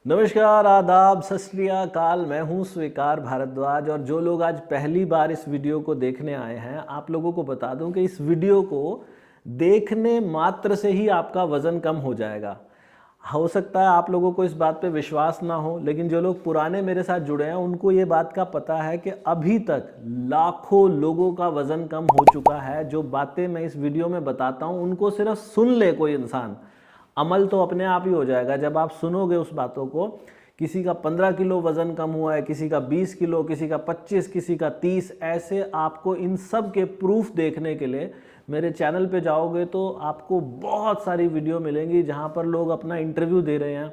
नमस्कार, आदाब, सत श्री अकाल। मैं हूं स्वीकार भारद्वाज और जो लोग आज पहली बार इस वीडियो को देखने आए हैं, आप लोगों को बता दूं कि इस वीडियो को देखने मात्र से ही आपका वज़न कम हो जाएगा। हो सकता है आप लोगों को इस बात पे विश्वास ना हो, लेकिन जो लोग पुराने मेरे साथ जुड़े हैं उनको ये बात का पता है कि अभी तक लाखों लोगों का वज़न कम हो चुका है। जो बातें मैं इस वीडियो में बताता हूँ उनको सिर्फ सुन ले कोई इंसान, अमल तो अपने आप ही हो जाएगा। जब आप सुनोगे उस बातों को, किसी का 15 किलो वज़न कम हुआ है, किसी का 20 किलो, किसी का 25, किसी का 30, ऐसे आपको इन सब के प्रूफ देखने के लिए मेरे चैनल पे जाओगे तो आपको बहुत सारी वीडियो मिलेंगी जहाँ पर लोग अपना इंटरव्यू दे रहे हैं।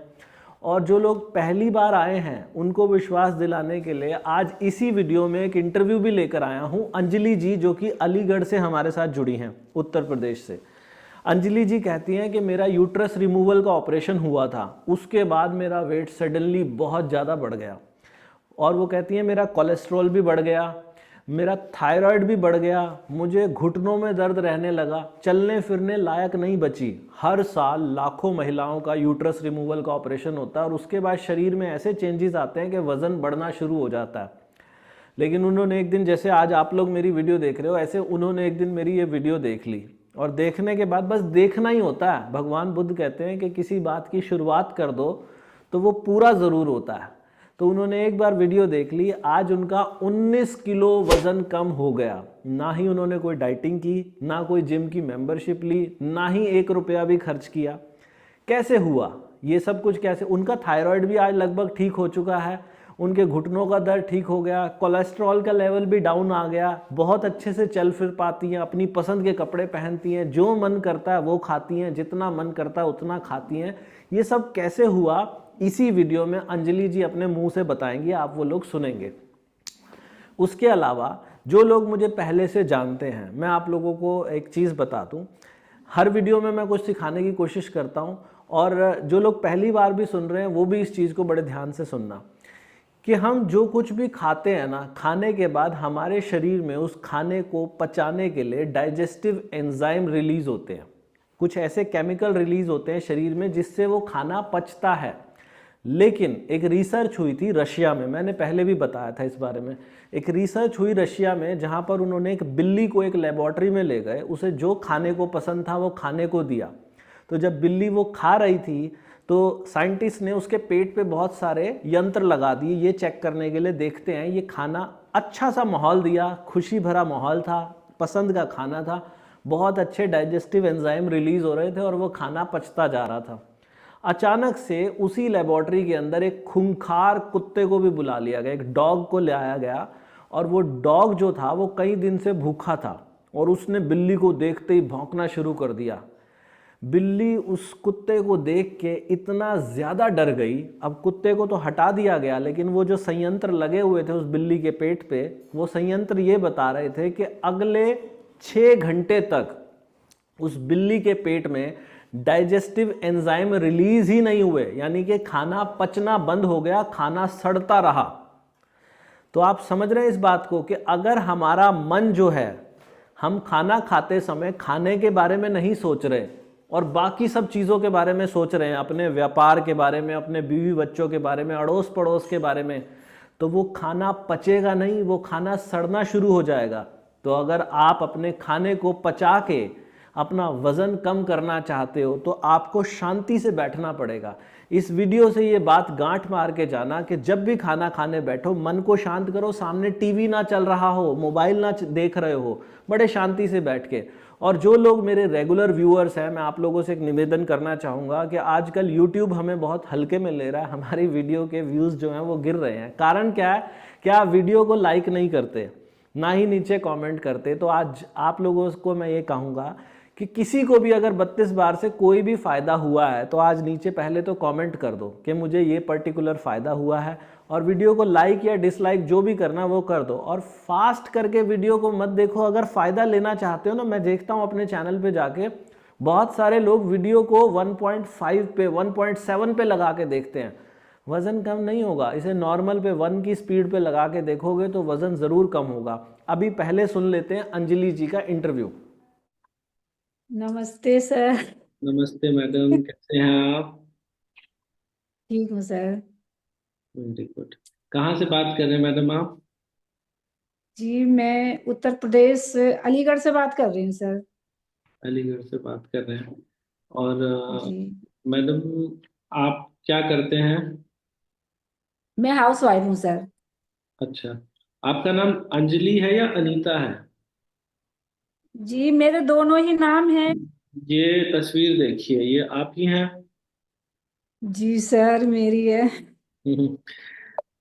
और जो लोग पहली बार आए हैं उनको विश्वास दिलाने के लिए आज इसी वीडियो में एक इंटरव्यू भी लेकर आया हूँ अंजलि जी, जो कि अलीगढ़ से हमारे साथ जुड़ी हैं, उत्तर प्रदेश से। अंजलि जी कहती हैं कि मेरा यूट्रस रिमूवल का ऑपरेशन हुआ था, उसके बाद मेरा वेट सडनली बहुत ज़्यादा बढ़ गया। और वो कहती हैं मेरा कोलेस्ट्रॉल भी बढ़ गया, मेरा थायराइड भी बढ़ गया, मुझे घुटनों में दर्द रहने लगा, चलने फिरने लायक नहीं बची। हर साल लाखों महिलाओं का यूट्रस रिमूवल का ऑपरेशन होता है और उसके बाद शरीर में ऐसे चेंजेस आते हैं कि वज़न बढ़ना शुरू हो जाता है। लेकिन उन्होंने एक दिन, जैसे आज आप लोग मेरी वीडियो देख रहे हो, ऐसे उन्होंने एक दिन मेरी ये वीडियो देख ली और देखने के बाद बस देखना ही होता है। भगवान बुद्ध कहते हैं कि किसी बात की शुरुआत कर दो तो वो पूरा ज़रूर होता है। तो उन्होंने एक बार वीडियो देख ली, आज उनका 19 किलो वज़न कम हो गया। ना ही उन्होंने कोई डाइटिंग की, ना कोई जिम की मेंबरशिप ली, ना ही 1 रुपया भी खर्च किया। कैसे हुआ ये सब कुछ? कैसे? उनका थायराइड भी आज लगभग ठीक हो चुका है, उनके घुटनों का दर्द ठीक हो गया, कोलेस्ट्रॉल का लेवल भी डाउन आ गया, बहुत अच्छे से चल फिर पाती हैं, अपनी पसंद के कपड़े पहनती हैं, जो मन करता है वो खाती हैं, जितना मन करता है उतना खाती हैं। ये सब कैसे हुआ इसी वीडियो में अंजलि जी अपने मुंह से बताएंगी, आप वो लोग सुनेंगे। उसके अलावा जो लोग मुझे पहले से जानते हैं, मैं आप लोगों को एक चीज़ बता दूं, हर वीडियो में मैं कुछ सिखाने की कोशिश करता हूं और जो लोग पहली बार भी सुन रहे हैं वो भी इस चीज़ को बड़े ध्यान से सुनना कि हम जो कुछ भी खाते हैं ना, खाने के बाद हमारे शरीर में उस खाने को पचाने के लिए डाइजेस्टिव एंजाइम रिलीज होते हैं। कुछ ऐसे केमिकल रिलीज होते हैं शरीर में जिससे वो खाना पचता है। लेकिन एक रिसर्च हुई थी रशिया में, मैंने पहले भी बताया था इस बारे में। एक रिसर्च हुई रशिया में जहाँ पर उन्होंने एक बिल्ली को एक लेबोरेटरी में ले गए, उसे जो खाने को पसंद था वो खाने को दिया। तो जब बिल्ली वो खा रही थी तो साइंटिस्ट ने उसके पेट पे बहुत सारे यंत्र लगा दिए ये चेक करने के लिए, देखते हैं ये खाना। अच्छा सा माहौल दिया, खुशी भरा माहौल था, पसंद का खाना था, बहुत अच्छे डाइजेस्टिव एंजाइम रिलीज हो रहे थे और वो खाना पचता जा रहा था। अचानक से उसी लेबोरेटरी के अंदर एक खूंखार कुत्ते को भी बुला लिया गया, एक डॉग को ले आया गया और वो डॉग जो था वो कई दिन से भूखा था और उसने बिल्ली को देखते ही भौंकना शुरू कर दिया। बिल्ली उस कुत्ते को देख के इतना ज़्यादा डर गई। अब कुत्ते को तो हटा दिया गया, लेकिन वो जो संयंत्र लगे हुए थे उस बिल्ली के पेट पे, वो संयंत्र ये बता रहे थे कि अगले 6 घंटे तक उस बिल्ली के पेट में डाइजेस्टिव एंजाइम रिलीज ही नहीं हुए, यानी कि खाना पचना बंद हो गया, खाना सड़ता रहा। तो आप समझ रहे हैं इस बात को कि अगर हमारा मन जो है, हम खाना खाते समय खाने के बारे में नहीं सोच रहे और बाकी सब चीज़ों के बारे में सोच रहे हैं, अपने व्यापार के बारे में, अपने बीवी बच्चों के बारे में, अड़ोस पड़ोस के बारे में, तो वो खाना पचेगा नहीं, वो खाना सड़ना शुरू हो जाएगा। तो अगर आप अपने खाने को पचा के अपना वज़न कम करना चाहते हो तो आपको शांति से बैठना पड़ेगा। इस वीडियो से ये बात गांठ मार के जाना कि जब भी खाना खाने बैठो मन को शांत करो, सामने टीवी ना चल रहा हो, मोबाइल ना देख रहे हो, बड़े शांति से बैठ के। और जो लोग मेरे रेगुलर व्यूअर्स हैं, मैं आप लोगों से एक निवेदन करना चाहूँगा कि आजकल यूट्यूब हमें बहुत हल्के में ले रहा है, हमारी वीडियो के व्यूज़ जो हैं वो गिर रहे हैं। कारण क्या है? क्या वीडियो को लाइक नहीं करते, ना ही नीचे कमेंट करते। तो आज आप लोगों को मैं ये कहूँगा कि किसी को भी अगर 32 बार से कोई भी फ़ायदा हुआ है तो आज नीचे पहले तो कमेंट कर दो कि मुझे ये पर्टिकुलर फ़ायदा हुआ है, और वीडियो को लाइक या डिसलाइक जो भी करना वो कर दो। और फास्ट करके वीडियो को मत देखो। अगर फ़ायदा लेना चाहते हो ना, मैं देखता हूँ अपने चैनल पे जाके बहुत सारे लोग वीडियो को 1.5 पे, 1.7 पे लगा के देखते हैं। वज़न कम नहीं होगा। इसे नॉर्मल पे 1 की स्पीड पे लगा के देखोगे तो वज़न ज़रूर कम होगा। अभी पहले सुन लेते हैं अंजलि जी का इंटरव्यू। नमस्ते सर। नमस्ते मैडम, कैसे हैं आप? ठीक हूँ सर। Very good. कहाँ से बात कर रहे हैं मैडम आप? जी मैं उत्तर प्रदेश अलीगढ़ से बात कर रही हूँ सर। अलीगढ़ से बात कर रहे हैं। और जी मैडम, आप क्या करते हैं? मैं हाउस वाइफ हूँ सर। अच्छा, आपका नाम अंजलि है या अनीता है? जी मेरे दोनों ही नाम हैं। ये तस्वीर देखिए, ये आप ही हैं। जी सर मेरी है।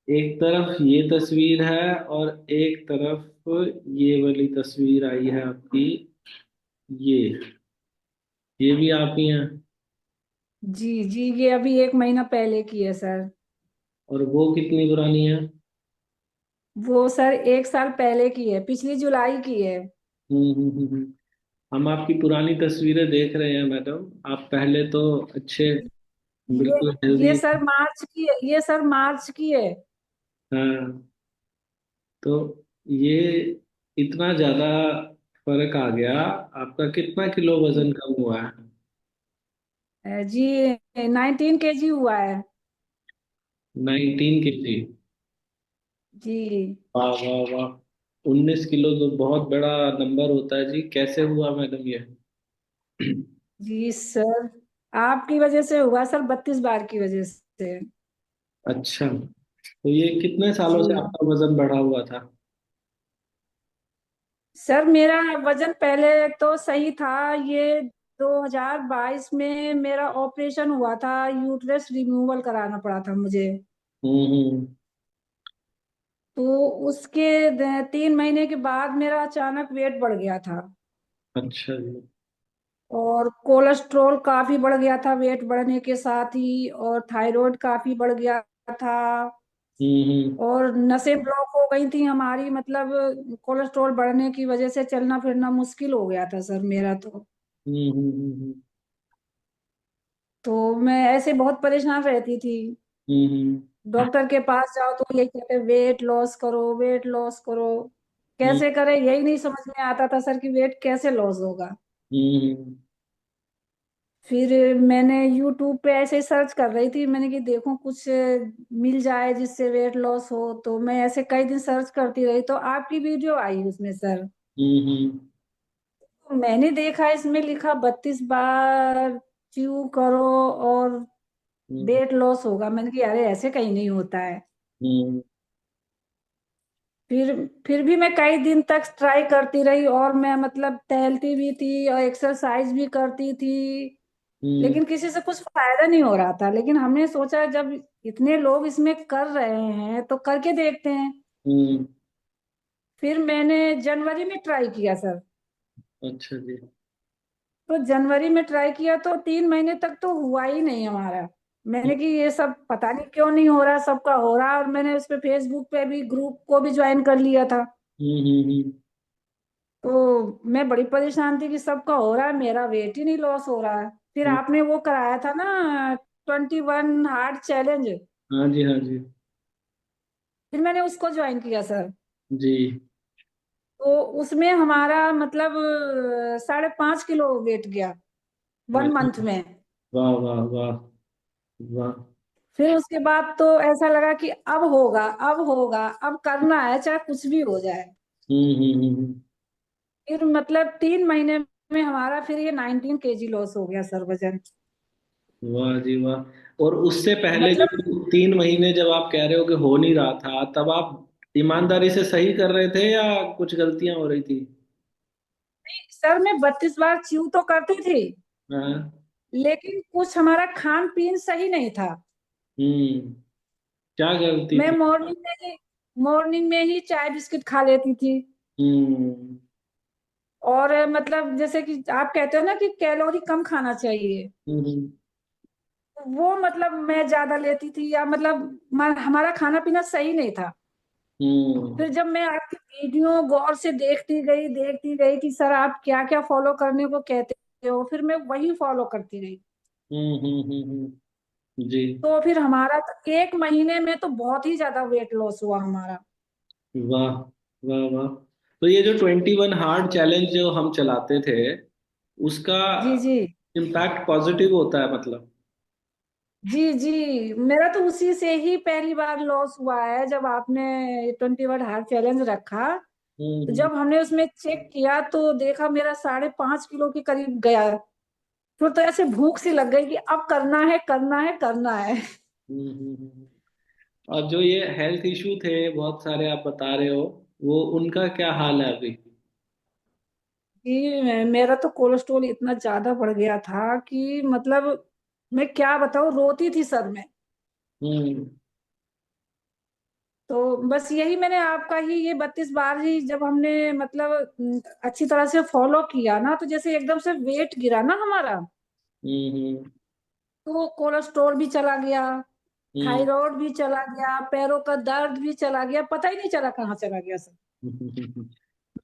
एक तरफ ये तस्वीर है और एक तरफ ये वाली तस्वीर आई है आपकी। ये ये भी आप ही हैं। जी जी ये अभी 1 महीना पहले की है सर। और वो कितनी पुरानी है? वो सर 1 साल पहले की है, पिछली जुलाई की है। हम आपकी पुरानी तस्वीरें देख रहे हैं मैडम। आप पहले तो अच्छे, ये बिल्कुल ये हेल्दी। सर मार्च की है, ये सर मार्च की है। हाँ, तो ये इतना ज्यादा फर्क आ गया। आपका कितना किलो वजन कम हुआ है? जी 19 kg हुआ है। 19 kg? जी 19 किलो तो बहुत बड़ा नंबर होता है जी। कैसे हुआ मैडम ये? जी सर आपकी वजह से हुआ सर, 32 बार की वजह से। अच्छा, तो ये कितने सालों से जी आपका वजन बढ़ा हुआ था? सर मेरा वजन पहले तो सही था। ये 2022 में मेरा ऑपरेशन हुआ था, यूट्रस रिमूवल कराना पड़ा था मुझे। हम्म। तो उसके 3 महीने के बाद मेरा अचानक वेट बढ़ गया था। अच्छा जी। और कोलेस्ट्रॉल काफी बढ़ गया था वेट बढ़ने के साथ ही, और थायराइड काफी बढ़ गया था। हम्म। और नसें ब्लॉक हो गई थी हमारी, मतलब कोलेस्ट्रॉल बढ़ने की वजह से चलना फिरना मुश्किल हो गया था सर मेरा तो। हम्म। तो मैं ऐसे बहुत परेशान रहती थी। हम्म। डॉक्टर के पास जाओ तो यही कहते वेट लॉस करो, वेट लॉस करो। हम्म। कैसे करें यही नहीं समझ में आता था सर कि वेट कैसे लॉस होगा। हम्म। फिर मैंने यूट्यूब पे ऐसे सर्च कर रही थी, मैंने कि देखूं कुछ मिल जाए जिससे वेट लॉस हो। तो मैं ऐसे कई दिन सर्च करती रही तो आपकी वीडियो आई उसमें सर। हम्म। तो मैंने देखा इसमें लिखा 32 बार च्यू करो और हम्म। वेट लॉस होगा। मैंने कि अरे ऐसे कहीं नहीं होता है। हम्म। फिर भी मैं कई दिन तक ट्राई करती रही, और मैं मतलब टहलती भी थी और एक्सरसाइज भी करती थी। हम्म। लेकिन किसी से कुछ फायदा नहीं हो रहा था। लेकिन हमने सोचा जब इतने लोग इसमें कर रहे हैं तो करके देखते हैं। हम्म। फिर मैंने जनवरी में ट्राई किया सर। अच्छा जी। तो जनवरी में ट्राई किया तो 3 महीने तक तो हुआ ही नहीं हमारा। मैंने कि ये सब पता नहीं क्यों नहीं हो रहा, सबका हो रहा। और मैंने उस पे फेसबुक पे भी ग्रुप को भी ज्वाइन कर लिया था। हम्म। तो मैं बड़ी परेशान थी कि सबका हो रहा है, मेरा वेट ही नहीं लॉस हो रहा है। फिर हम्म। आपने वो कराया था ना 21 हार्ड चैलेंज। हाँ जी, हाँ जी। फिर मैंने उसको ज्वाइन किया सर। जी। तो उसमें हमारा मतलब 5.5 किलो वेट गया वन अरे, मंथ में। वाह वाह वाह वाह। फिर उसके बाद तो ऐसा लगा कि अब होगा, अब होगा, अब करना है चाहे कुछ भी हो जाए। हम्म। फिर मतलब 3 महीने में हमारा फिर ये 19 kg लॉस हो गया सर वजन। वाह जी वाह। और उससे पहले जो मतलब 3 महीने जब आप कह रहे हो कि हो नहीं रहा था, तब आप ईमानदारी से सही कर रहे थे या कुछ गलतियां हो रही थी? सर मैं 32 बार च्यू तो करती थी, हाँ। लेकिन कुछ हमारा खान पीन सही नहीं था। हम्म। क्या गलती मैं थी? मॉर्निंग में ही चाय बिस्किट खा लेती थी। हम्म। और मतलब जैसे कि आप कहते हो ना कि कैलोरी कम खाना चाहिए, हम्म। वो मतलब मैं ज्यादा लेती थी, या मतलब हमारा खाना पीना सही नहीं था। हम्म। फिर जब मैं आपकी वीडियो गौर से देखती गई कि सर आप क्या क्या फॉलो करने को कहते हो, फिर मैं वही फॉलो करती रही। जी। तो फिर हमारा 1 महीने में तो बहुत ही ज्यादा वेट लॉस हुआ हमारा। वाह वाह वाह। तो ये जो 21 हार्ड चैलेंज जो हम चलाते थे, उसका जी जी इम्पैक्ट पॉजिटिव होता है मतलब? जी जी, मेरा तो उसी से ही पहली बार लॉस हुआ है, जब आपने 21 हार्ट चैलेंज रखा। तो हम्म। जब हमने उसमें चेक किया तो देखा मेरा 5.5 किलो के करीब गया। फिर तो ऐसे भूख सी लग गई कि अब करना है, करना है, करना है। और जो ये हेल्थ इशू थे बहुत सारे आप बता रहे हो, वो उनका क्या हाल है अभी? कि मेरा तो कोलेस्ट्रॉल इतना ज्यादा बढ़ गया था कि मतलब मैं क्या बताऊं, रोती थी सर मैं। हम्म। तो बस यही मैंने आपका ही ये 32 बार ही जब हमने मतलब अच्छी तरह से फॉलो किया ना, तो जैसे एकदम से वेट गिरा ना हमारा, हम्म। तो कोलेस्ट्रॉल भी चला गया, हम्म। थायराइड भी चला गया, पैरों का दर्द भी चला गया, पता ही नहीं चला कहाँ चला गया सर।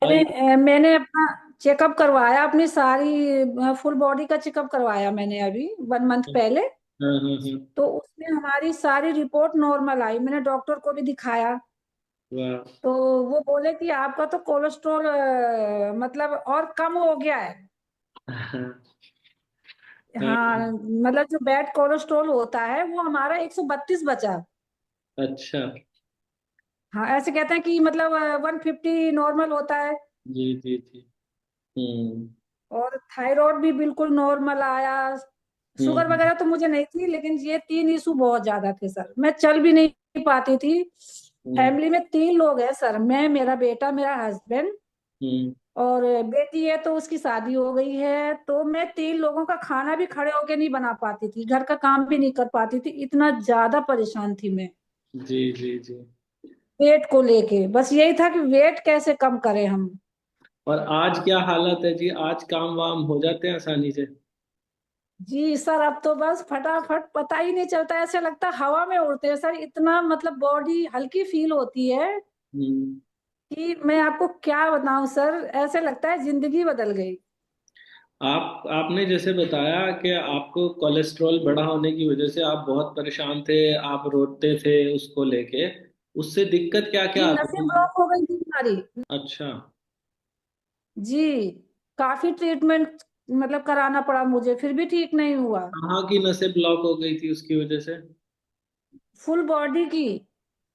और ये। मैंने अपना चेकअप करवाया, अपनी सारी फुल बॉडी का चेकअप करवाया मैंने अभी 1 मंथ पहले। हाँ हाँ हाँ। तो उसमें हमारी सारी रिपोर्ट नॉर्मल आई, मैंने डॉक्टर को भी दिखाया। वाह। तो वो बोले कि आपका तो कोलेस्ट्रॉल मतलब और कम हो गया है। हाँ, हाँ, मतलब जो बैड कोलेस्ट्रॉल होता है वो हमारा 132 बचा। अच्छा। हाँ, ऐसे कहते हैं कि मतलब 150 नॉर्मल होता है। जी जी जी। हम्म। और थायराइड भी बिल्कुल नॉर्मल आया। शुगर हम्म। वगैरह तो मुझे नहीं थी, लेकिन ये 3 इशू बहुत ज्यादा थे सर, मैं चल भी नहीं पाती थी। हम्म। फैमिली में 3 लोग हैं सर, मैं, मेरा बेटा, मेरा हस्बैंड हम्म। और बेटी है, तो उसकी शादी हो गई है। तो मैं 3 लोगों का खाना भी खड़े होके नहीं बना पाती थी, घर का काम भी नहीं कर पाती थी, इतना ज्यादा परेशान थी मैं जी जी जी। वेट को लेके। बस यही था कि वेट कैसे कम करें हम। और आज क्या हालत है जी? आज काम वाम हो जाते हैं आसानी से? जी सर, अब तो बस फटाफट, पता ही नहीं चलता, ऐसे लगता है हवा में उड़ते हैं सर, इतना मतलब बॉडी हल्की फील होती है हम्म। कि मैं आपको क्या बताऊं सर, ऐसे लगता है जिंदगी बदल गई। आपने जैसे बताया कि आपको कोलेस्ट्रॉल बढ़ा होने की वजह से आप बहुत परेशान थे, आप रोते थे उसको लेके, उससे दिक्कत क्या क्या जी, आती नसें थी? ब्लॉक हो गई थी हमारी। अच्छा। जी, काफी ट्रीटमेंट मतलब कराना पड़ा मुझे, फिर भी ठीक नहीं हुआ। कहाँ की नसें ब्लॉक हो गई थी उसकी वजह से? फुल बॉडी की,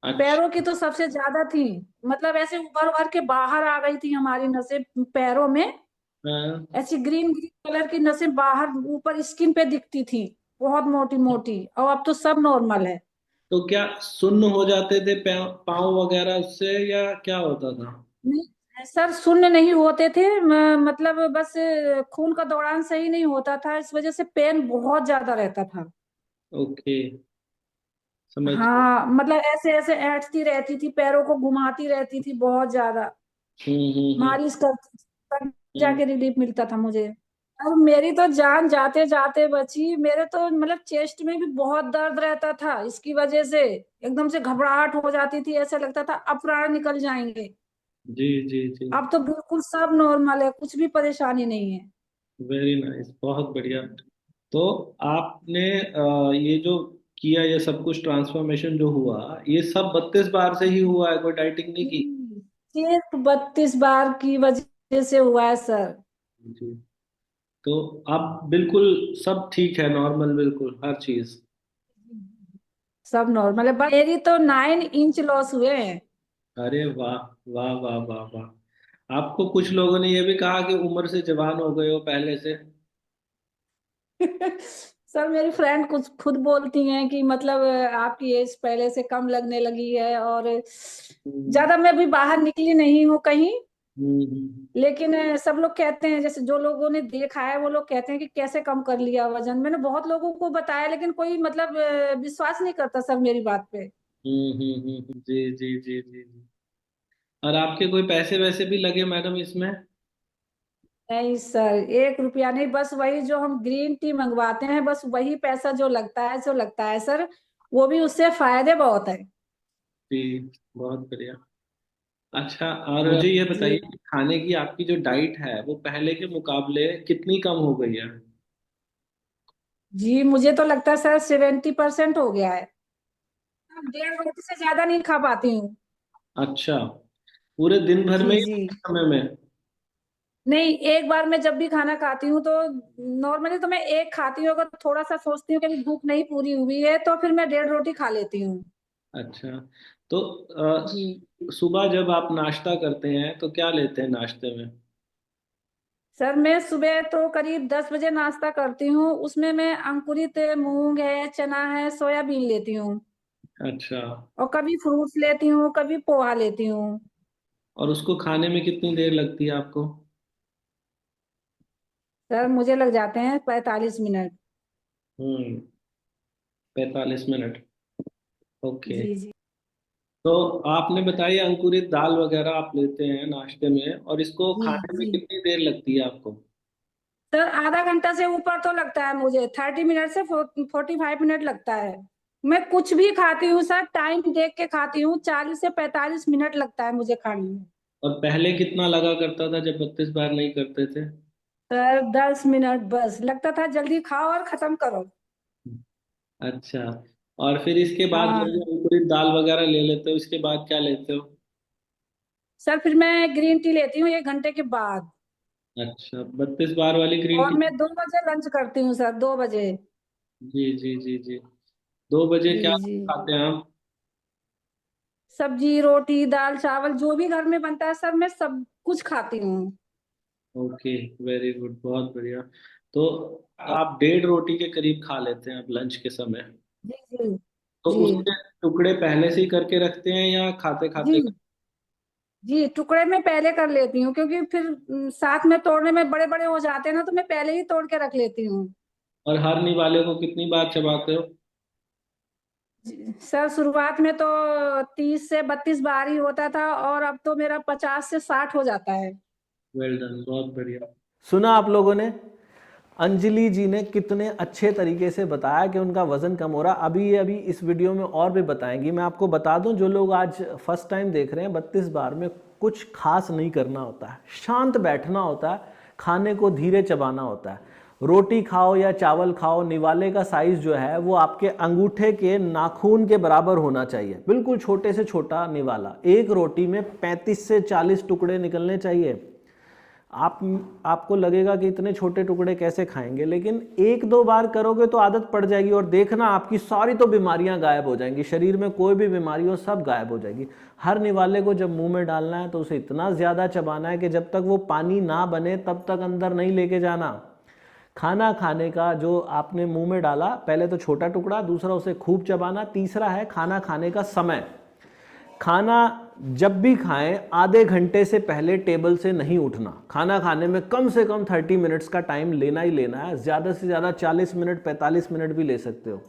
पैरों अच्छा। की तो सबसे ज्यादा थी। मतलब ऐसे उभर उभर के बाहर आ गई थी हमारी नसें पैरों में। हाँ। ऐसी ग्रीन ग्रीन कलर की नसें बाहर ऊपर स्किन पे दिखती थी, बहुत मोटी मोटी। और अब तो सब नॉर्मल है। तो क्या सुन्न हो जाते थे पाँव वगैरह उससे, या क्या होता था? नहीं सर, शून्य नहीं होते थे, मतलब बस खून का दौरान सही नहीं होता था, इस वजह से पेन बहुत ज्यादा रहता था। ओके, समझ गया। हाँ, मतलब ऐसे ऐसे ऐंठती रहती थी, पैरों को घुमाती रहती थी बहुत ज्यादा, हम्म। मालिश करती थी, तब हम्म। जाके रिलीफ मिलता था मुझे। और मेरी तो जान जाते जाते बची, मेरे तो मतलब चेस्ट में भी बहुत दर्द रहता था इसकी वजह से। एकदम से घबराहट हो जाती थी, ऐसा लगता था अब प्राण निकल जाएंगे। जी जी जी। अब तो बिल्कुल सब नॉर्मल है, कुछ भी परेशानी नहीं है। वेरी नाइस, बहुत बढ़िया। तो आपने ये जो किया, ये सब कुछ ट्रांसफॉर्मेशन जो हुआ, ये सब 32 बार से ही हुआ है? कोई डाइटिंग नहीं की? सिर्फ 32 बार की वजह से हुआ है सर। जी। तो अब बिल्कुल सब ठीक है, नॉर्मल बिल्कुल हर चीज? सब नॉर्मल है, बस मेरी तो 9 इंच लॉस हुए हैं। अरे वाह, वाह वाह वाह वाह। आपको कुछ लोगों ने ये भी कहा कि उम्र से जवान हो गए हो पहले से। सर, मेरी फ्रेंड कुछ खुद बोलती हैं कि मतलब आपकी एज पहले से कम लगने लगी है। और हम्म। ज्यादा मैं अभी बाहर निकली नहीं हूँ कहीं। हम्म। लेकिन सब लोग कहते हैं, जैसे जो लोगों ने देखा है वो लोग कहते हैं कि कैसे कम कर लिया वजन। मैंने बहुत लोगों को बताया, लेकिन कोई मतलब विश्वास नहीं करता सर मेरी बात पे। जी जी जी जी जी। और आपके कोई पैसे वैसे भी लगे मैडम इसमें? नहीं सर, 1 रुपया नहीं, बस वही जो हम ग्रीन टी मंगवाते हैं, बस वही पैसा जो लगता है, सर। वो भी उससे फायदे बहुत है। जी, बहुत बढ़िया। अच्छा, और मुझे ये जी बताइए कि खाने की आपकी जो डाइट है वो पहले के मुकाबले कितनी कम हो गई है? जी, मुझे तो लगता है सर 70% हो गया है। अब 1.5 रोटी से ज्यादा नहीं खा पाती हूँ। अच्छा, पूरे दिन भर जी में या जी, कुछ समय में? नहीं, एक बार मैं जब भी खाना खाती हूँ तो नॉर्मली तो मैं एक खाती हूँ, अगर थोड़ा सा सोचती हूँ कि अभी भूख नहीं पूरी हुई है तो फिर मैं 1.5 रोटी खा लेती हूँ। अच्छा, तो जी सुबह जब आप नाश्ता करते हैं तो क्या लेते हैं नाश्ते में? सर, मैं सुबह तो करीब 10 बजे नाश्ता करती हूँ, उसमें मैं अंकुरित मूंग है, चना है, सोयाबीन लेती हूँ, अच्छा, और कभी फ्रूट्स लेती हूँ, कभी पोहा लेती हूँ। और उसको खाने में कितनी देर लगती है आपको? सर मुझे लग जाते हैं 45 मिनट। 45 मिनट। ओके। जी जी तो आपने बताया अंकुरित दाल वगैरह आप लेते हैं नाश्ते में, और इसको जी खाने में जी कितनी देर लगती है आपको? सर, आधा घंटा से ऊपर तो लगता है मुझे, 30 मिनट से 45 मिनट लगता है। मैं कुछ भी खाती हूँ सर, टाइम देख के खाती हूँ, 40 से 45 मिनट लगता है मुझे खाने में। और पहले कितना लगा करता था जब 32 बार नहीं करते थे? सर 10 मिनट बस लगता था, जल्दी खाओ और खत्म करो। अच्छा, और फिर इसके बाद जब ये हाँ अंकुरित दाल वगैरह ले लेते हो इसके बाद क्या लेते हो? सर, फिर मैं ग्रीन टी लेती हूँ 1 घंटे के बाद। अच्छा, 32 बार वाली ग्रीन और टी। मैं 2 बजे लंच करती हूँ सर, 2 बजे। जी जी जी जी। 2 बजे जी क्या जी खाते हैं आप? सब्जी रोटी दाल चावल जो भी घर में बनता है सर, मैं सब कुछ खाती हूँ। ओके, वेरी गुड, बहुत बढ़िया। तो आप 1.5 रोटी के करीब खा लेते हैं आप लंच के समय। जी जी तो जी उसके टुकड़े पहले से ही करके रखते हैं या खाते खाते? जी जी टुकड़े में पहले कर लेती हूँ, क्योंकि फिर साथ में तोड़ने में बड़े बड़े हो जाते हैं ना, तो मैं पहले ही तोड़ के रख लेती हूँ। और हर निवाले को कितनी बार चबाते हो? सर शुरुआत में तो 30 से 32 बार ही होता था, और अब तो मेरा 50 से 60 हो जाता है। वेल डन, बहुत बढ़िया। सुना आप लोगों ने, अंजलि जी ने कितने अच्छे तरीके से बताया कि उनका वजन कम हो रहा। अभी इस वीडियो में और भी बताएंगी। मैं आपको बता दूं, जो लोग आज फर्स्ट टाइम देख रहे हैं, 32 बार में कुछ खास नहीं करना होता है, शांत बैठना होता है, खाने को धीरे चबाना होता है। रोटी खाओ या चावल खाओ, निवाले का साइज जो है वो आपके अंगूठे के नाखून के बराबर होना चाहिए, बिल्कुल छोटे से छोटा निवाला। एक रोटी में 35 से 40 टुकड़े निकलने चाहिए। आप आपको लगेगा कि इतने छोटे टुकड़े कैसे खाएंगे, लेकिन 1-2 बार करोगे तो आदत पड़ जाएगी, और देखना आपकी सारी तो बीमारियां गायब हो जाएंगी। शरीर में कोई भी बीमारी हो सब गायब हो जाएगी। हर निवाले को जब मुंह में डालना है तो उसे इतना ज़्यादा चबाना है कि जब तक वो पानी ना बने तब तक अंदर नहीं लेके जाना। खाना खाने का जो आपने मुंह में डाला, पहले तो छोटा टुकड़ा, दूसरा उसे खूब चबाना, तीसरा है खाना खाने का समय। खाना जब भी खाएं, आधे घंटे से पहले टेबल से नहीं उठना। खाना खाने में कम से कम 30 मिनट्स का टाइम लेना ही लेना है, ज़्यादा से ज़्यादा 40 मिनट 45 मिनट भी ले सकते हो।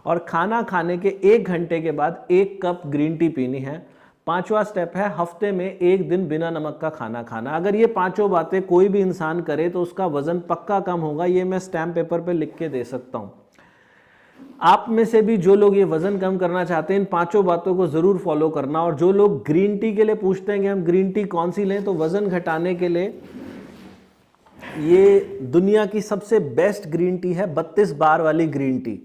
और खाना खाने के 1 घंटे के बाद 1 कप ग्रीन टी पीनी है। पांचवा स्टेप है हफ्ते में 1 दिन बिना नमक का खाना खाना। अगर ये पांचों बातें कोई भी इंसान करे तो उसका वजन पक्का कम होगा, ये मैं स्टैम्प पेपर पे लिख के दे सकता हूँ। आप में से भी जो लोग ये वजन कम करना चाहते हैं, इन पांचों बातों को जरूर फॉलो करना। और जो लोग ग्रीन टी के लिए पूछते हैं कि हम ग्रीन टी कौन सी लें, तो वजन घटाने के लिए ये दुनिया की सबसे बेस्ट ग्रीन टी है, 32 बार वाली ग्रीन टी।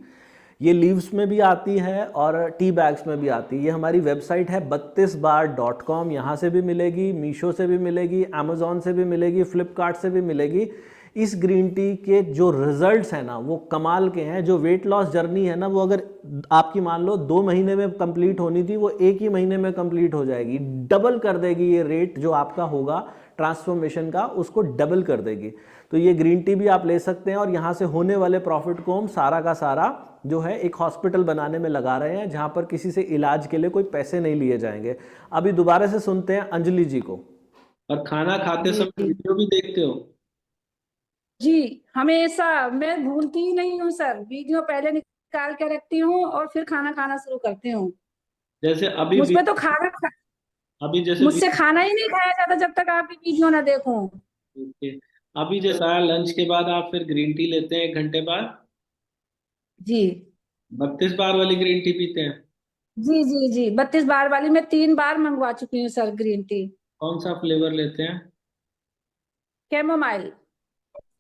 ये लीव्स में भी आती है और टी बैग्स में भी आती है। ये हमारी वेबसाइट है 32bar.com, यहाँ से भी मिलेगी, मीशो से भी मिलेगी, अमेजोन से भी मिलेगी, फ्लिपकार्ट से भी मिलेगी। इस ग्रीन टी के जो रिजल्ट्स हैं ना वो कमाल के हैं। जो वेट लॉस जर्नी है ना, वो अगर आपकी मान लो 2 महीने में कंप्लीट होनी थी, वो 1 ही महीने में कंप्लीट हो जाएगी। डबल कर देगी ये रेट जो आपका होगा ट्रांसफॉर्मेशन का, उसको डबल कर देगी। तो ये ग्रीन टी भी आप ले सकते हैं, और यहाँ से होने वाले प्रॉफिट को हम सारा का सारा जो है एक हॉस्पिटल बनाने में लगा रहे हैं, जहाँ पर किसी से इलाज के लिए कोई पैसे नहीं लिए जाएंगे। अभी दोबारा से सुनते हैं अंजलि जी को। और खाना खाते जी समय जी वीडियो भी देखते हो? जी हमेशा, मैं भूलती ही नहीं हूँ सर, वीडियो पहले निकाल के रखती हूँ और फिर खाना खाना शुरू करती हूँ। जैसे अभी मुझ भी, पे तो अभी जैसे भी, मुझसे खाना ही नहीं खाया जाता जब तक आपकी वीडियो ना देखूं। ओके, अभी जैसा लंच के बाद आप फिर ग्रीन टी लेते हैं 1 घंटे बाद, जी 32 बार वाली ग्रीन टी पीते हैं? जी जी जी 32 बार वाली मैं 3 बार मंगवा चुकी हूँ सर, ग्रीन टी। कौन सा फ्लेवर लेते हैं? कैमोमाइल।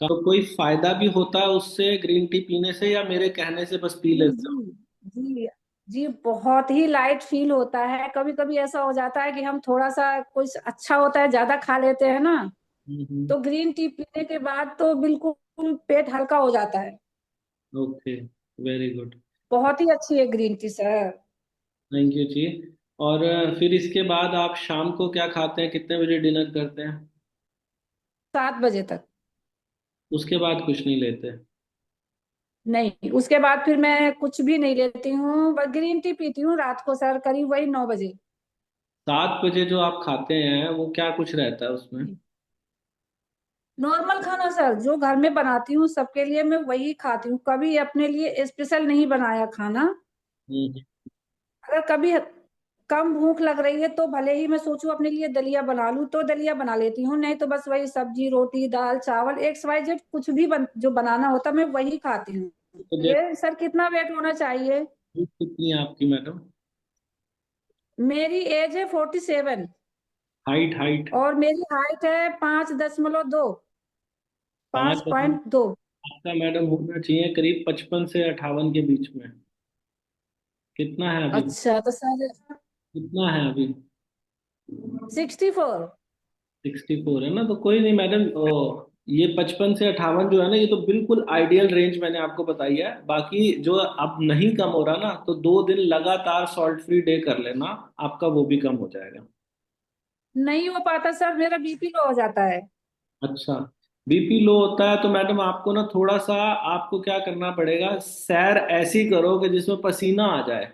तो कोई फायदा भी होता है उससे ग्रीन टी पीने से, या मेरे कहने से बस पी जी लेते हो? जी जी जी बहुत ही लाइट फील होता है। कभी कभी ऐसा हो जाता है कि हम थोड़ा सा कुछ अच्छा होता है ज्यादा खा लेते हैं ना, तो ग्रीन टी पीने के बाद तो बिल्कुल पेट हल्का हो जाता है। Okay, very good. बहुत ही अच्छी है green tea sir. Thank you ji. और फिर इसके बाद आप शाम को क्या खाते हैं, कितने बजे डिनर करते हैं? 7 बजे तक। उसके बाद कुछ नहीं लेते? नहीं, उसके बाद फिर मैं कुछ भी नहीं लेती हूँ, बस ग्रीन टी पीती हूँ रात को सर, करीब वही 9 बजे। 7 बजे जो आप खाते हैं वो क्या कुछ रहता है उसमें? नॉर्मल खाना सर, जो घर में बनाती हूँ सबके लिए मैं वही खाती हूँ, कभी अपने लिए स्पेशल नहीं बनाया खाना। हम्म। अगर कभी कम भूख लग रही है तो भले ही मैं सोचूं अपने लिए दलिया बना लूं तो दलिया बना लेती हूँ, नहीं तो बस वही सब्जी रोटी दाल चावल एक्स वाई जेड कुछ भी जो बनाना होता मैं वही खाती हूँ। तो जैसे ये सर कितना वेट होना चाहिए? कितनी है आपकी मैडम? मेरी एज है 47। Height height? और मेरी हाइट है 5.2, पाँच पाँच मतलब? पॉइंट दो आपका मैडम होना चाहिए करीब 55 से 58 के बीच में। कितना है अभी? अच्छा तो सर कितना है अभी? 64। 64 है ना, तो कोई नहीं मैडम। ये 55 से 58 जो है ना, ये तो बिल्कुल आइडियल रेंज मैंने आपको बताई है। बाकी जो अब नहीं कम हो रहा ना, तो 2 दिन लगातार सॉल्ट फ्री डे कर लेना, आपका वो भी कम हो जाएगा। नहीं हो पाता सर, मेरा बीपी लो हो जाता है। अच्छा, बीपी लो होता है तो मैडम आपको ना थोड़ा सा, आपको क्या करना पड़ेगा, सैर ऐसी करो कि जिसमें पसीना आ जाए।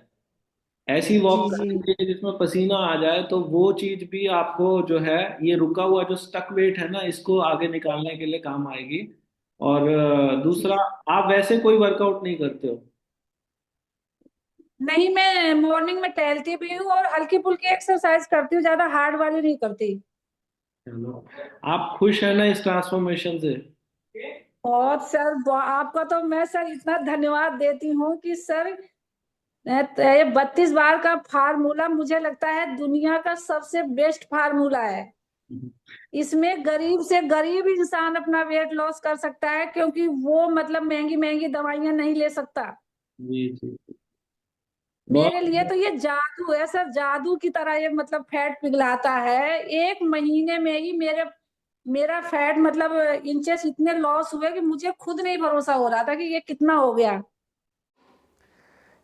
ऐसी जी वॉक जी। करनी चाहिए जिसमें पसीना आ जाए, तो वो चीज भी आपको जो है, ये रुका हुआ जो स्टक वेट है ना, इसको आगे निकालने के लिए काम आएगी। और दूसरा, जी आप वैसे कोई वर्कआउट नहीं करते हो? नहीं, मैं मॉर्निंग में टहलती भी हूँ और हल्की फुल्की एक्सरसाइज करती हूँ, ज्यादा हार्ड वाली नहीं करती। चलो, आप खुश है ना इस ट्रांसफॉर्मेशन से? बहुत सर, आपका तो मैं सर इतना धन्यवाद देती हूँ कि सर ये 32 बार का फार्मूला मुझे लगता है दुनिया का सबसे बेस्ट फार्मूला है। इसमें गरीब से गरीब इंसान अपना वेट लॉस कर सकता है, क्योंकि वो मतलब महंगी महंगी दवाइयां नहीं ले सकता। जी जी। मेरे बहुत। लिए तो ये जादू है सर, जादू की तरह ये मतलब फैट पिघलाता है। 1 महीने में ही मेरा फैट मतलब इंचेस इतने लॉस हुए कि मुझे खुद नहीं भरोसा हो रहा था कि ये कितना हो गया।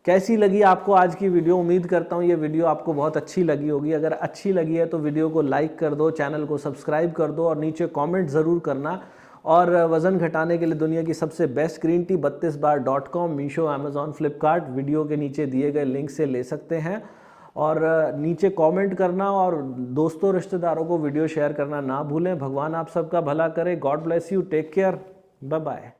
कैसी लगी आपको आज की वीडियो? उम्मीद करता हूँ ये वीडियो आपको बहुत अच्छी लगी होगी। अगर अच्छी लगी है तो वीडियो को लाइक कर दो, चैनल को सब्सक्राइब कर दो और नीचे कमेंट ज़रूर करना। और वज़न घटाने के लिए दुनिया की सबसे best green tea 32bar.com, Meesho, Amazon, Flipkart, video के नीचे दिए गए लिंक से ले सकते हैं। और नीचे कमेंट करना और दोस्तों रिश्तेदारों को वीडियो शेयर करना ना भूलें। भगवान आप सबका भला करे। God bless you, take care, bye bye.